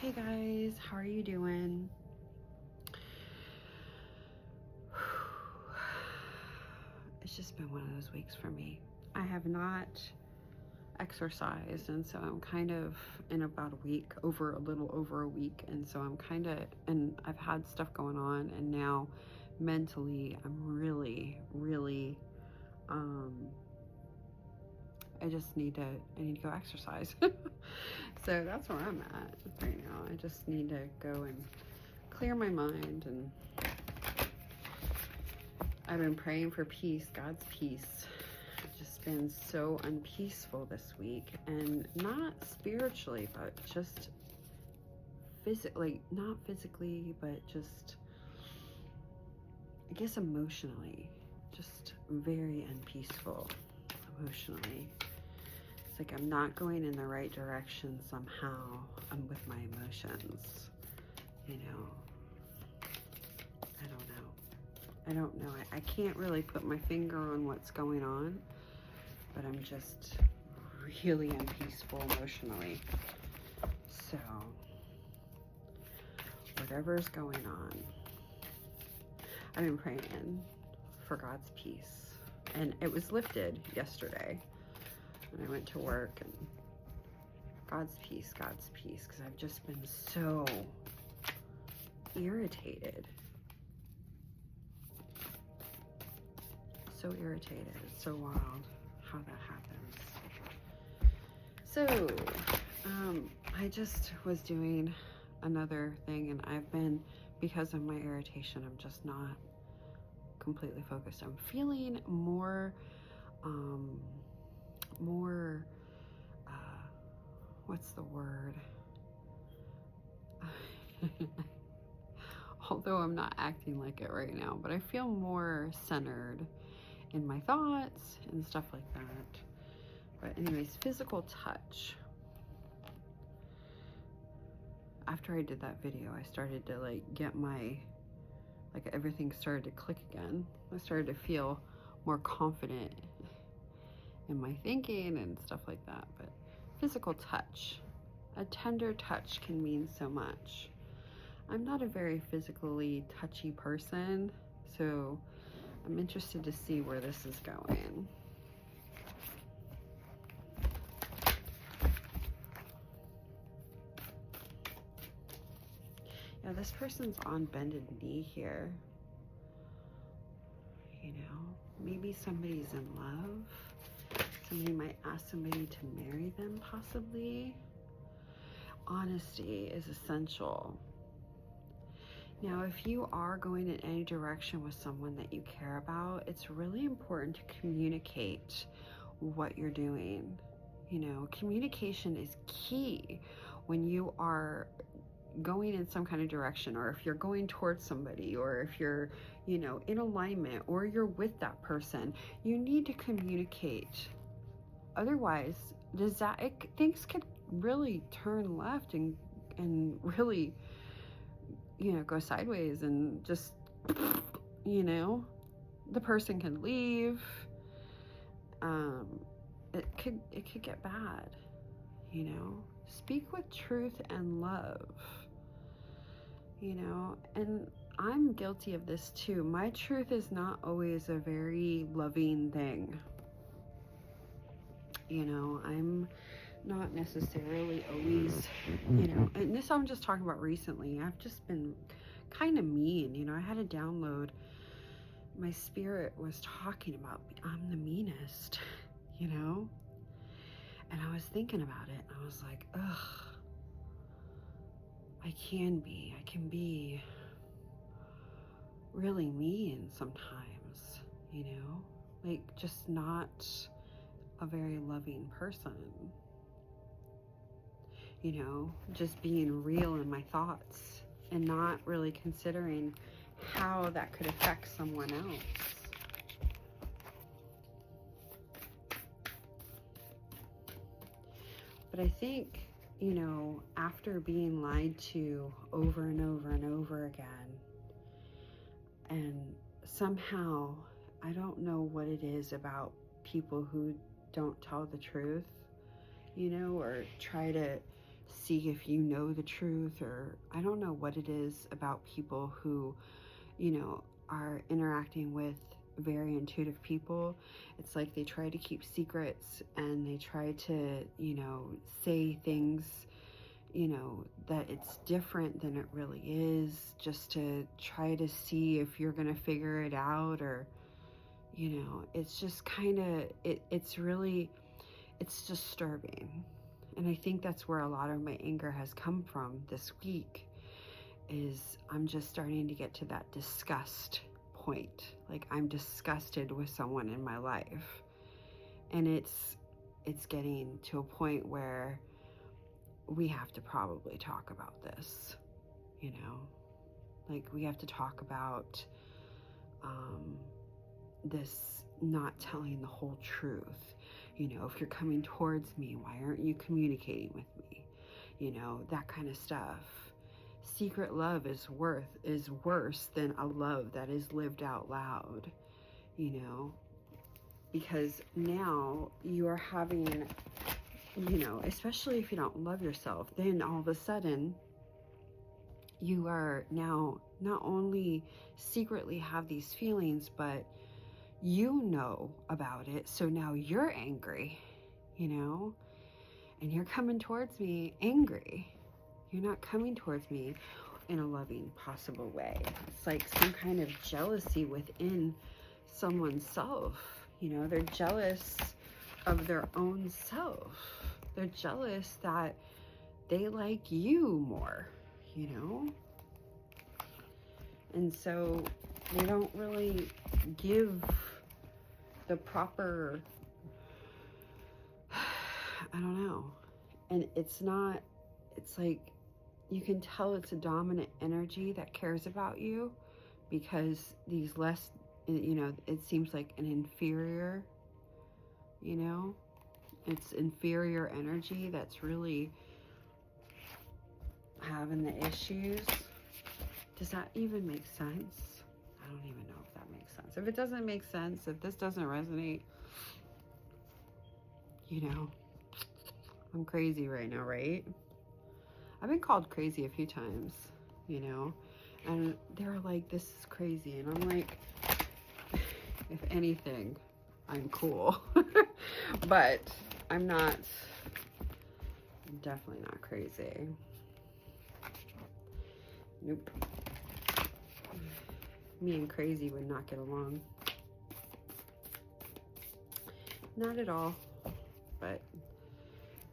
Hey guys, how are you doing? It's just been one of those weeks for me. I have not exercised, and so I'm kind of in about a little over a week, and so and I've had stuff going on, and now mentally I'm really I need to go exercise. So that's where I'm at right now. I just need to go and clear my mind, and I've been praying for peace, God's peace. I've just been so unpeaceful this week, and not spiritually, but just physically, not physically, but just, I guess, emotionally, just very unpeaceful emotionally. It's like I'm not going in the right direction somehow. I'm with my emotions, you know. I don't know. I can't really put my finger on what's going on, but I'm just really unpeaceful emotionally. So, whatever's going on, I've been praying for God's peace. And it was lifted yesterday when I went to work, and God's peace, because I've just been so irritated. So irritated. It's so wild how that happens. So, I just was doing another thing, and because of my irritation, I'm just not completely focused. I'm feeling more, what's the word? Although I'm not acting like it right now, but I feel more centered in my thoughts and stuff like that. But anyways, physical touch. After I did that video, I started to get everything started to click again. I started to feel more confident in my thinking and stuff like that. But physical touch, a tender touch can mean so much. I'm not a very physically touchy person, so I'm interested to see where this is going. Yeah, this person's on bended knee here. You know, maybe somebody's in love. Somebody might ask somebody to marry them, possibly. Honesty is essential. Now, if you are going in any direction with someone that you care about, it's really important to communicate what you're doing. You know, communication is key when you are going in some kind of direction, or if you're going towards somebody, or if you're, you know, in alignment, or you're with that person, you need to communicate. Otherwise, things could really turn left and really, you know, go sideways, and just, you know, the person can leave. It could get bad, you know. Speak with truth and love, you know. And I'm guilty of this too. My truth is not always a very loving thing, you know. I'm not necessarily always, you know, and this I'm just talking about recently. I've just been kind of mean, you know. I had to download, my spirit was talking about I'm the meanest, you know. And I was thinking about it, and I was like, ugh, I can be really mean sometimes, you know, like just not a very loving person. You know, just being real in my thoughts and not really considering how that could affect someone else. But I think, you know, after being lied to over and over and over again, and somehow, I don't know what it is about people who don't tell the truth, you know, or try to see if you know the truth, or I don't know what it is about people who, are interacting with very intuitive people. It's like they try to keep secrets, and they try to, say things, that it's different than it really is, just to try to see if you're going to figure it out, or, it's just kind of, it's disturbing. And I think that's where a lot of my anger has come from this week, is I'm just starting to get to that disgust point. Like, I'm disgusted with someone in my life. And it's getting to a point where we have to probably talk about this, like we have to talk about this not telling the whole truth. If you're coming towards me, why aren't you communicating with me? That kind of stuff. Secret love is worse than a love that is lived out loud, because now you are having, especially if you don't love yourself, then all of a sudden you are now not only secretly have these feelings, but you know about it. So now you're angry, and you're coming towards me angry. You're not coming towards me in a loving, possible way. It's like some kind of jealousy within someone's self. They're jealous of their own self. They're jealous that they like you more, And so they don't really give the proper, I don't know. And it's like, you can tell it's a dominant energy that cares about you, because these less, it seems like an inferior, it's inferior energy that's really having the issues. Does that even make sense? I don't even know if that makes sense. If it doesn't make sense, if this doesn't resonate, I'm crazy right now, right? I've been called crazy a few times, and they're like, this is crazy. And I'm like, if anything, I'm cool. But I'm definitely not crazy. Nope. Me and crazy would not get along. Not at all. But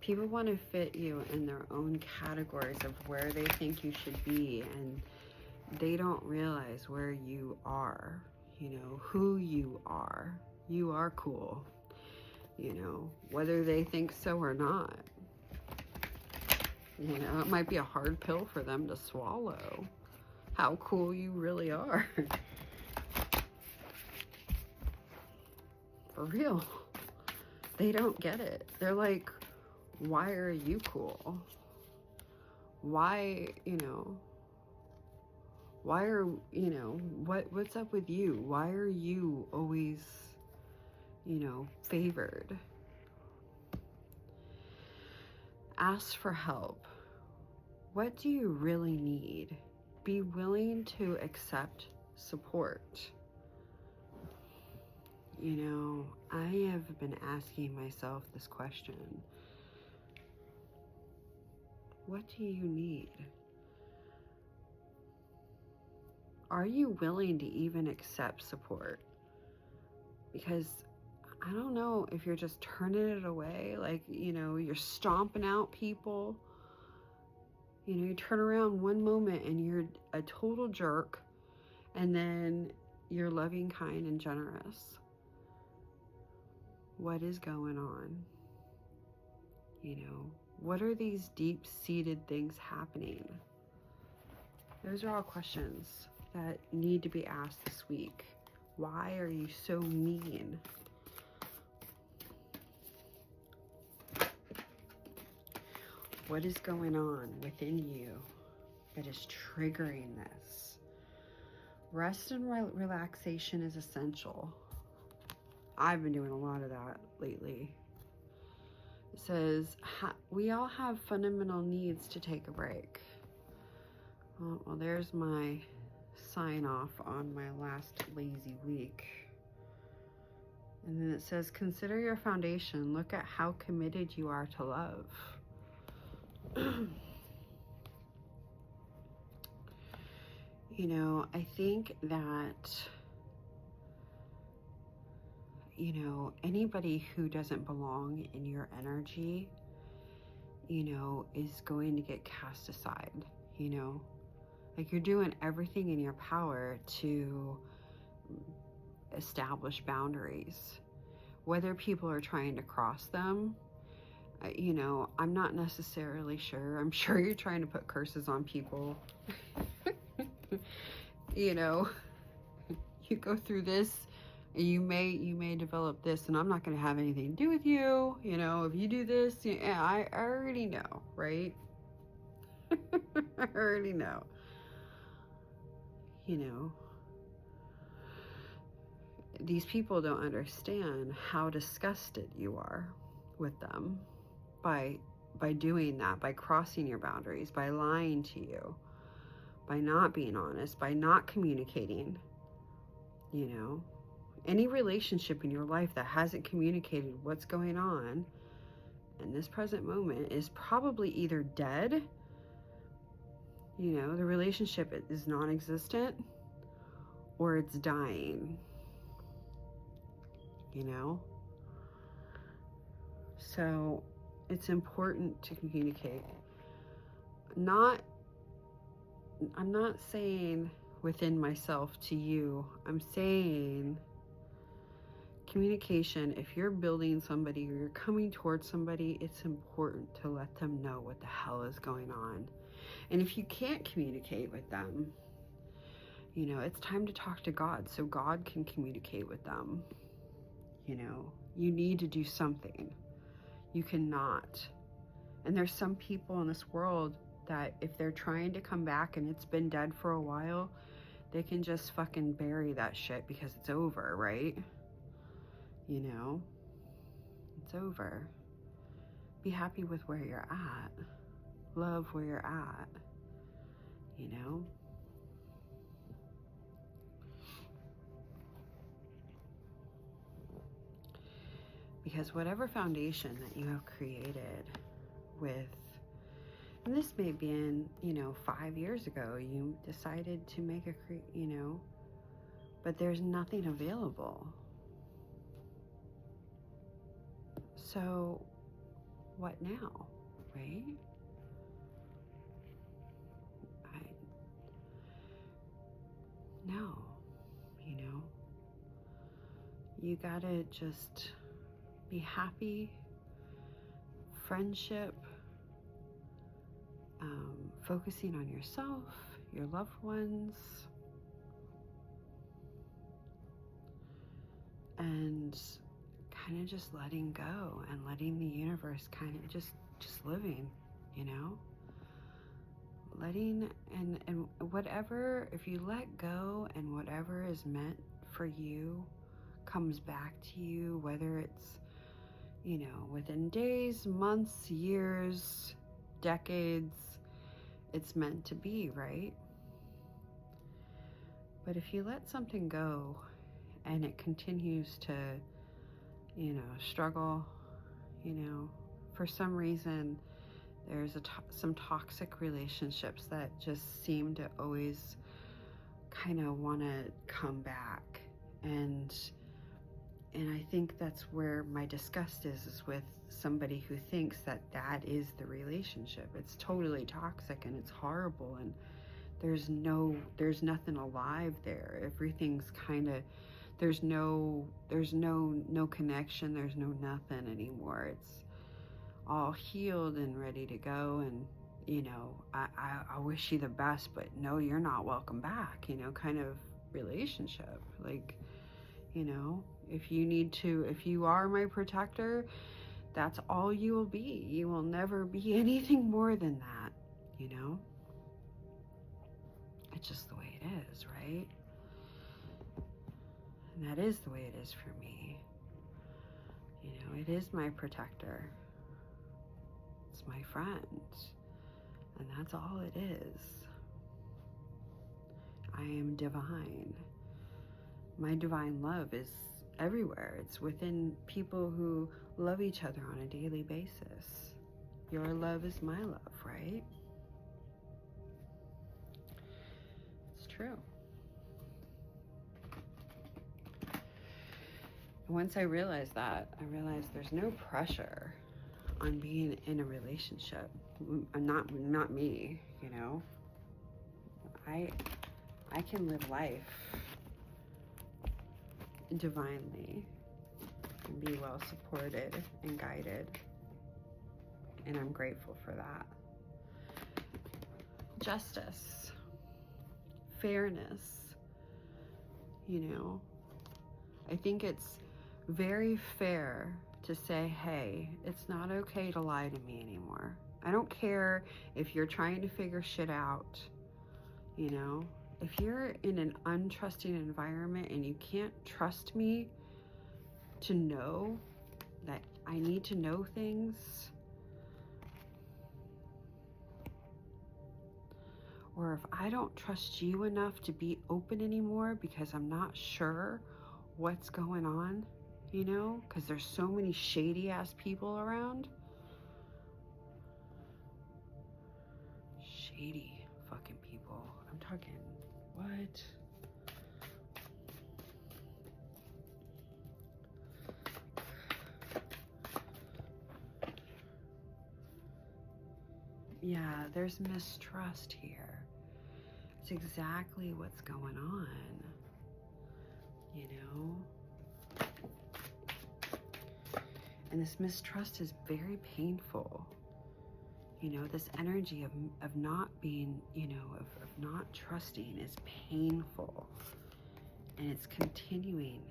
people want to fit you in their own categories of where they think you should be, and they don't realize where you are, who you are. You are cool, whether they think so or not. It might be a hard pill for them to swallow, how cool you really are. For real. They don't get it. They're like, why are you cool? Why, why are, what's up with you? Why are you always, favored? Ask for help. What do you really need? Be willing to accept support. I have been asking myself this question. What do you need? Are you willing to even accept support? Because I don't know if you're just turning it away, like, you're stomping out people. You turn around one moment and you're a total jerk, and then you're loving, kind, and generous. What is going on? What are these deep-seated things happening? Those are all questions that need to be asked this week. Why are you so mean? What is going on within you that is triggering this? Rest and relaxation is essential. I've been doing a lot of that lately. It says, we all have fundamental needs to take a break. Well, there's my sign off on my last lazy week. And then it says, consider your foundation. Look at how committed you are to love. You know, I think that, you know, anybody who doesn't belong in your energy, you know, is going to get cast aside, you know. Like, you're doing everything in your power to establish boundaries. Whether people are trying to cross them, you know, I'm not necessarily sure. I'm sure you're trying to put curses on people. You know, you go through this, and you may develop this, and I'm not going to have anything to do with you. You know, if you do this, yeah, I already know, right? I already know. You know, these people don't understand how disgusted you are with them by doing that, by crossing your boundaries, by lying to you, by not being honest, by not communicating. You know, any relationship in your life that hasn't communicated what's going on in this present moment is probably either dead, you know, the relationship is non-existent, or it's dying, you know. So it's important to communicate. I'm not saying within myself to you, I'm saying communication. If you're building somebody or you're coming towards somebody, it's important to let them know what the hell is going on. And if you can't communicate with them, you know, it's time to talk to God so God can communicate with them. You know, you need to do something. You cannot. And there's some people in this world that if they're trying to come back and it's been dead for a while, they can just fucking bury that shit because it's over, right? You know, it's over. Be happy with where you're at. Love where you're at, you know? Because whatever foundation that you have created with, and this may be in, you know, 5 years ago, you decided to make you know, but there's nothing available. So what now, right? No, you know, you gotta just be happy, friendship, focusing on yourself, your loved ones, and kind of just letting go and letting the universe kind of just living, you know, letting, and whatever, if you let go and whatever is meant for you comes back to you, whether it's, you know, within days, months, years, decades, it's meant to be, right? But if you let something go and it continues to, you know, struggle, you know, for some reason, there's some toxic relationships that just seem to always kind of want to come back. And I think that's where my disgust is with somebody who thinks that that is the relationship. It's totally toxic and it's horrible, and there's nothing alive there. Everything's kind of, there's no connection, there's no nothing anymore. It's all healed and ready to go, and you know, I wish you the best, but no, you're not welcome back, you know, kind of relationship. Like, you know, if you are my protector, that's all you will be. You will never be anything more than that, you know? It's just the way it is, right? And that is the way it is for me. You know, it is my protector. my friend. And that's all it is. I am divine. My divine love is everywhere. It's within people who love each other on a daily basis. Your love is my love, right? It's true. Once I realized that, I realized there's no pressure on being in a relationship. Not me, you know. I can live life divinely and be well supported and guided, and I'm grateful for that. Justice, fairness, you know. I think it's very fair to say, hey, it's not okay to lie to me anymore. I don't care if you're trying to figure shit out, you know. If you're in an untrusting environment and you can't trust me to know that I need to know things, or if I don't trust you enough to be open anymore because I'm not sure what's going on, you know, because there's so many shady ass people around. Shady fucking people. I'm talking, what? Yeah, there's mistrust here. It's exactly what's going on, you know? And this mistrust is very painful. You know, this energy of not being, you know, of not trusting is painful. And it's continuing,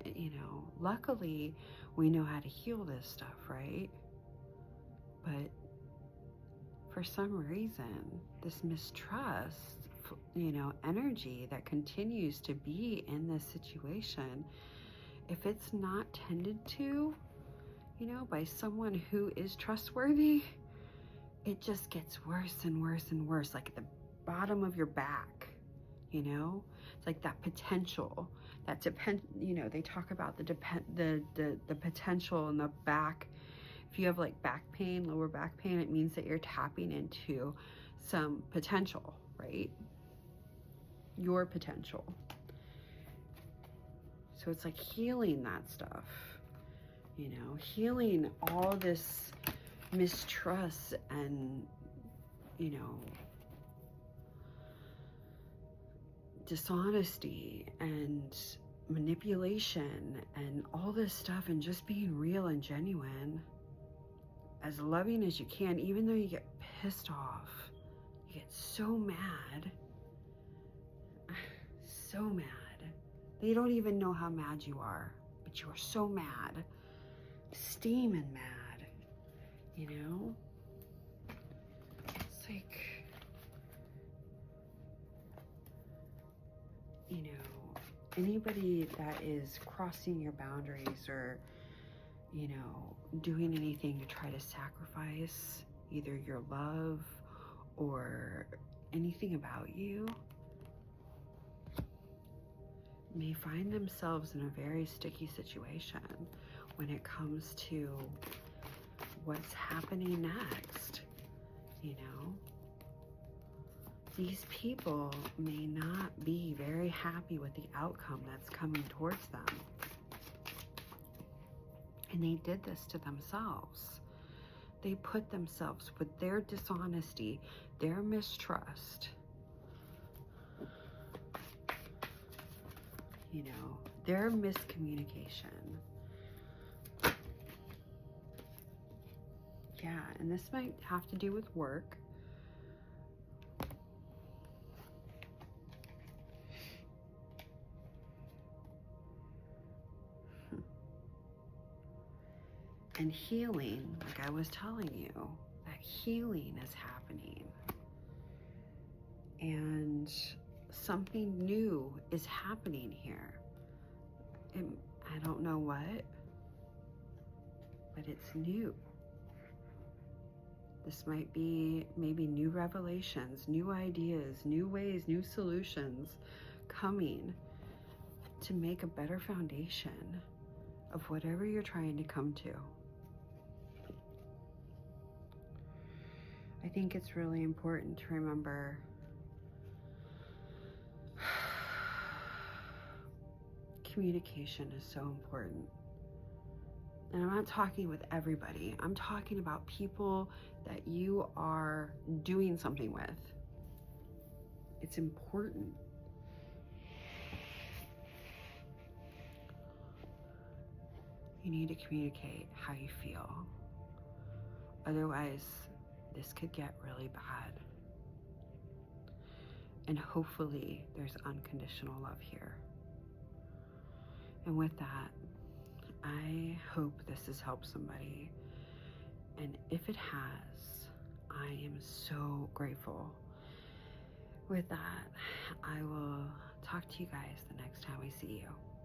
you know. Luckily, we know how to heal this stuff, right? But for some reason, this mistrust, you know, energy that continues to be in this situation, if it's not tended to, you know, by someone who is trustworthy, it just gets worse and worse and worse, like at the bottom of your back, you know? It's like that potential, that you know, they talk about the potential in the back. If you have like back pain, lower back pain, it means that you're tapping into some potential, right? Your potential. So it's like healing that stuff, you know, healing all this mistrust and, you know, dishonesty and manipulation and all this stuff, and just being real and genuine, as loving as you can, even though you get pissed off, you get so mad, so mad. They don't even know how mad you are, but you are so mad, steaming mad, you know? It's like, you know, anybody that is crossing your boundaries or, you know, doing anything to try to sacrifice either your love or anything about you may find themselves in a very sticky situation when it comes to what's happening next, you know? These people may not be very happy with the outcome that's coming towards them. And they did this to themselves. They put themselves with their dishonesty, their mistrust, you know, their miscommunication. Yeah, and this might have to do with work. And healing, like I was telling you, that healing is happening. And something new is happening here. And I don't know what, but it's new. This might be maybe new revelations, new ideas, new ways, new solutions coming to make a better foundation of whatever you're trying to come to. I think it's really important to remember communication is so important. And I'm not talking with everybody. I'm talking about people that you are doing something with. It's important. You need to communicate how you feel. Otherwise, this could get really bad. And hopefully there's unconditional love here. And with that, I hope this has helped somebody. And if it has, I am so grateful. With that, I will talk to you guys the next time I see you.